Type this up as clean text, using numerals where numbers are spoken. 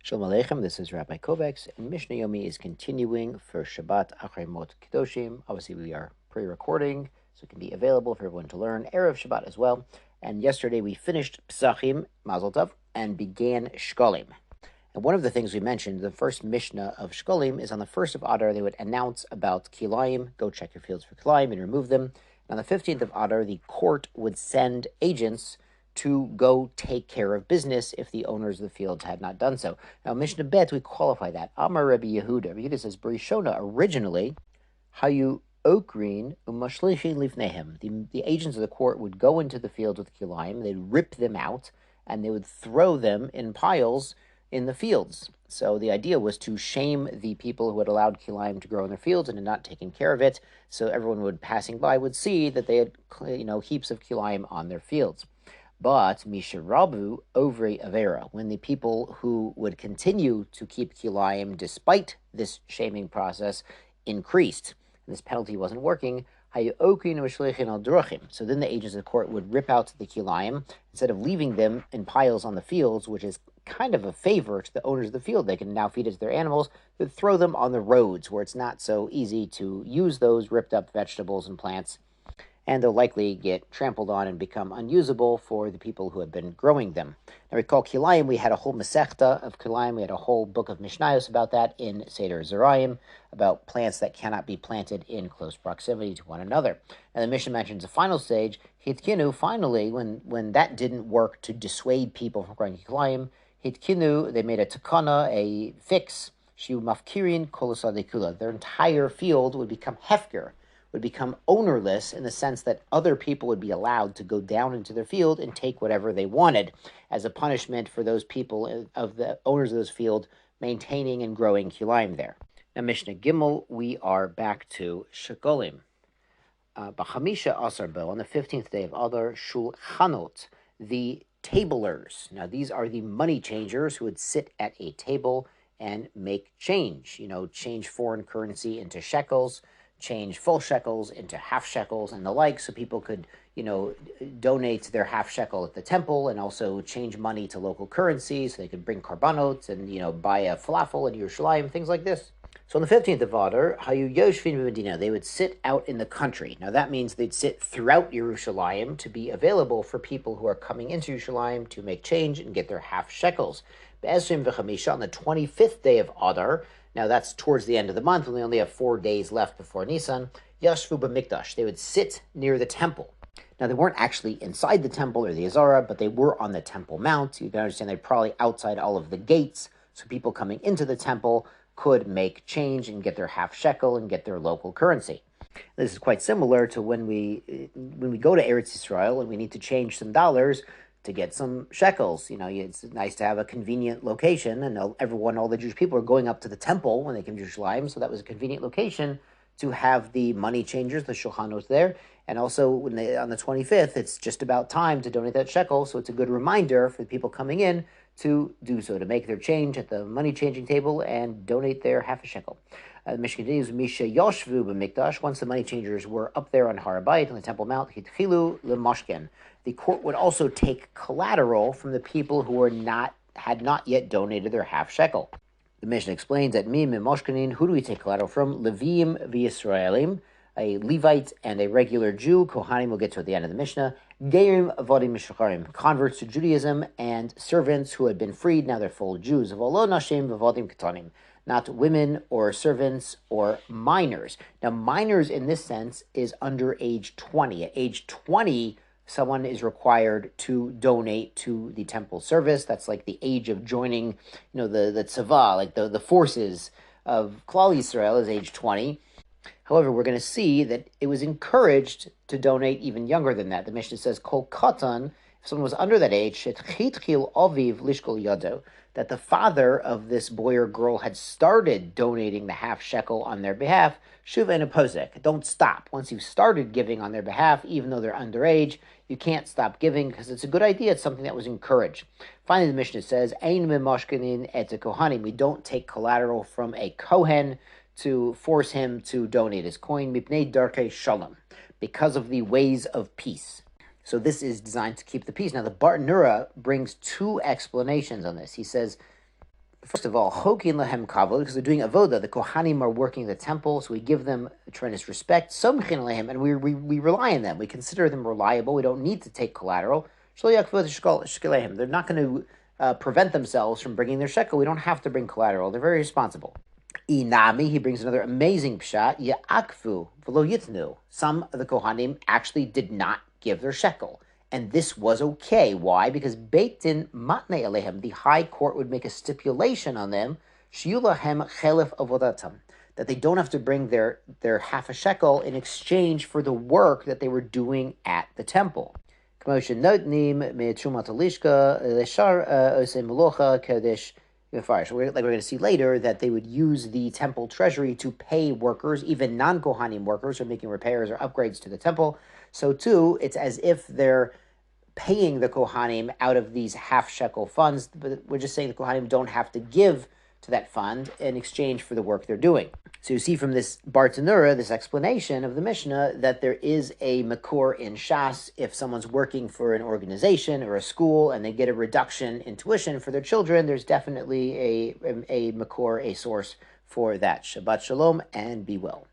Shalom Aleichem, this is Rabbi Kovacs, and Mishnah Yomi is continuing for Shabbat Achrei Mot Kedoshim. Obviously, we are pre-recording, so it can be available for everyone to learn Erev Shabbat as well. And yesterday we finished Pesachim, Mazel Tov, and began Shekalim. And one of the things we mentioned, the first Mishnah of Shekalim, is on the 1st of Adar, they would announce about kilayim, go check your fields for kilayim and remove them. And on the 15th of Adar, the court would send agents to go take care of business if the owners of the fields had not done so. Now, Mishnah Bet, we qualify that. Amar Rabbi Yehuda. Rabbi Yehuda says, Barishona, originally, Hayu Okrin Umashlichin Lifnehem. The agents of the court would go into the fields with kilayim, they'd rip them out, and they would throw them in piles in the fields. So the idea was to shame the people who had allowed kilayim to grow in their fields and had not taken care of it, so everyone passing by would see that they had, heaps of kilayim on their fields. But Misharabu Ovri Avera, when the people who would continue to keep kilayim despite this shaming process increased, and this penalty wasn't working, so then the agents of the court would rip out the kilayim instead of leaving them in piles on the fields, which is kind of a favor to the owners of the field. They can now feed it to their animals. They would throw them on the roads where it's not so easy to use those ripped up vegetables and plants, and they'll likely get trampled on and become unusable for the people who have been growing them. Now recall kilayim, we had a whole Masechta of kilayim, we had a whole book of Mishnayos about that in Seder Zerayim, about plants that cannot be planted in close proximity to one another. And the Mishnah mentions the final stage, Hitkinu, finally, when that didn't work to dissuade people from growing kilayim, Hitkinu, they made a takana, a fix, Shiu mafkirin kolosadekula. Their entire field would become hefker, would become ownerless in the sense that other people would be allowed to go down into their field and take whatever they wanted as a punishment for those people of the owners of this field maintaining and growing kilayim there. Now, Mishnah Gimel, we are back to Shekalim. B'chamisha Asar Bo, on the 15th day of Adar, Shulchanot, the tablers. Now, these are the money changers who would sit at a table and make change, change foreign currency into shekels, change full shekels into half shekels and the like, so people could, donate their half shekel at the temple and also change money to local currency so they could bring korbanot and, buy a falafel in Yerushalayim, things like this. So on the 15th of Adar, Hayu Yoshvin Medina, they would sit out in the country. Now that means they'd sit throughout Yerushalayim to be available for people who are coming into Yerushalayim to make change and get their half shekels. Be'ezrim v'chamisha, on the 25th day of Adar, now that's towards the end of the month, when we only have 4 days left before Nisan, Yashvu b'mikdash, they would sit near the temple. Now they weren't actually inside the temple or the Azara, but they were on the Temple Mount. You can understand they're probably outside all of the gates, so people coming into the temple could make change and get their half shekel and get their local currency. This is quite similar to when we go to Eretz Yisrael and we need to change some dollars to get some shekels. It's nice to have a convenient location, and all the Jewish people are going up to the temple when they came to Jerusalem, so that was a convenient location to have the money changers, the shulchanos there. And also, on the 25th, it's just about time to donate that shekel, so it's a good reminder for the people coming in to do so, to make their change at the money changing table and donate their half a shekel. The Mishnah continues, Misha Yoshvu b'mikdash, once the money changers were up there on Har Habayit, on the Temple Mount, Hitchilu l'mashken. The court would also take collateral from the people who had not yet donated their half shekel. The Mishnah explains that mi mimoshkenin, who do we take collateral from? Levim v'Yisraelim, a Levite and a regular Jew. Kohanim, we'll get to at the end of the Mishnah. Geirim avodim mishacharim, converts to Judaism, and servants who had been freed, now they're full Jews. V'lo nashim v'avodim ketanim, not women or servants or minors. Now, minors in this sense is under age 20. At age 20, someone is required to donate to the temple service. That's like the age of joining, the tzava, like the forces of Klal Yisrael is age 20. However, we're going to see that it was encouraged to donate even younger than that. The Mishnah says, Kol katan, if someone was under that age, shetchitchil aviv lishkol yado, that the father of this boy or girl had started donating the half shekel on their behalf, shuv and posek. Don't stop. Once you've started giving on their behalf, even though they're underage, you can't stop giving because it's a good idea. It's something that was encouraged. Finally, the Mishnah says, Ein mimoshkenin et kohanim. We don't take collateral from a kohen to force him to donate his coin, mipnei darkei shalom, because of the ways of peace. So this is designed to keep the peace. Now, the Bartanura brings two explanations on this. He says, First of all, Hokin Lahem Kavod, because they're doing Avoda. The Kohanim are working the temple, so we give them tremendous respect. Somchin Lahem, and we rely on them. We consider them reliable. We don't need to take collateral. They're not going to prevent themselves from bringing their shekel. We don't have to bring collateral. They're very responsible. Inami, he brings another amazing pshat. Ya'akfu v'lo yitnu. Some of the Kohanim actually did not give their shekel. And this was okay. Why? Because Beit Din matnei alehem, the high court would make a stipulation on them, shiyulahem chelef avodatam, that they don't have to bring their half a shekel in exchange for the work that they were doing at the temple. Like we're going to see later, that they would use the temple treasury to pay workers, even non-Kohanim workers, who are making repairs or upgrades to the temple. So too, it's as if they're paying the Kohanim out of these half shekel funds, but we're just saying the Kohanim don't have to give to that fund in exchange for the work they're doing. So you see from this Bartanura, this explanation of the Mishnah, that there is a makor in Shas. If someone's working for an organization or a school and they get a reduction in tuition for their children, there's definitely a makor, a source for that. Shabbat Shalom, and be well.